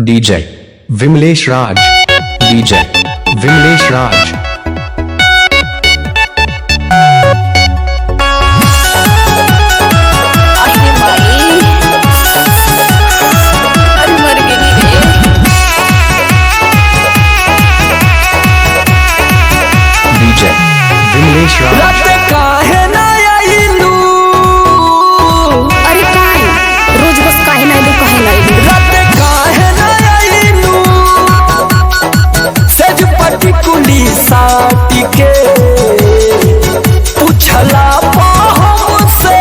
DJ Vimlesh Raj. DJ Vimlesh Raj. DJ Vimlesh Raj. रात काहे ना आइलू? अरे काय रोज बस काहे ना आइलू काहे ना आइलू? रात काहे ना आइलू? सज पटी कुली साटी के पूछला हमसे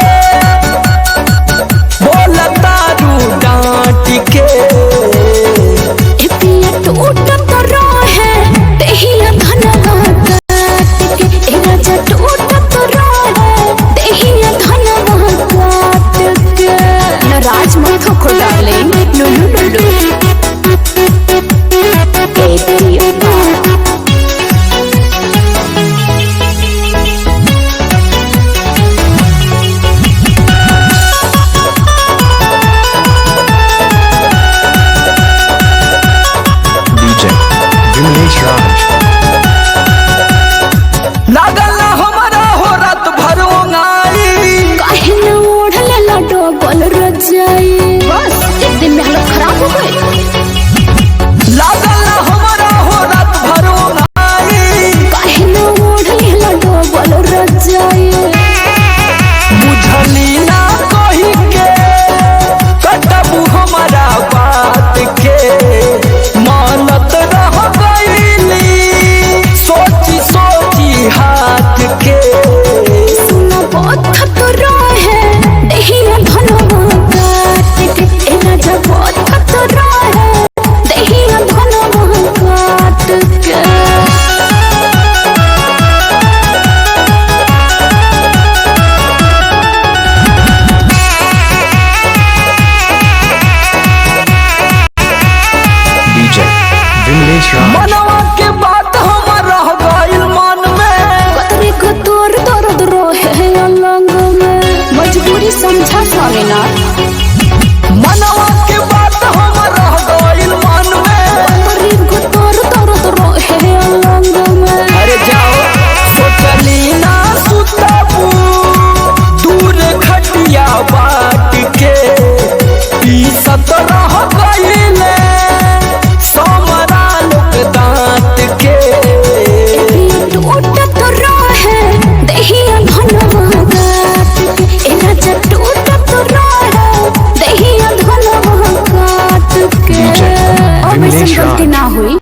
बोलता रू डांट के ए पिया टूटत रहे देहिया धनवा काट के ए राजा टूटत रहे देहिया धनवा काट के नाराज मत हो खो डार्लिंग लुलु लुलु ए पिया DJ Vimlesh Raj. लागल ना हमारा हो रात भर ओंगाई काहे ना ओढ़ले लडो बल रजाई बस एक दिन में हालत खराब हो गई लागल ना हमारा हो रात भर ओंगाई काहे ना ओढ़ले लडो बल रजाई बुझली ना कही के कटबू हमारा बात के मानत रह गईली सोची सोची हाथ के सुना बहुत खतरा है देहिया धनवा काट के ए राजा बहुत खतरा है देहिया धनवा काट के DJ Vimlesh Raj. मनवा के बात हमर रह गइल मन में कतरे को तोर दर्द रोहे अलंग में मजबूरी समझा स्वामीनाथ मनवा के बात हमर रह गइल मन में कतरे को तोर दर्द रोहे अलंग में अरे जाओ सोचली ना सुतबू दूर खटिया बाट के पीसत रह गईले समरा लोक दांत के टूटत रहे देहिया धनवा काट के ए राजा टूटत रहे देहिया धनवा काट के DJ अब ऐसे Vimlesh गलती Raj. ना हुई।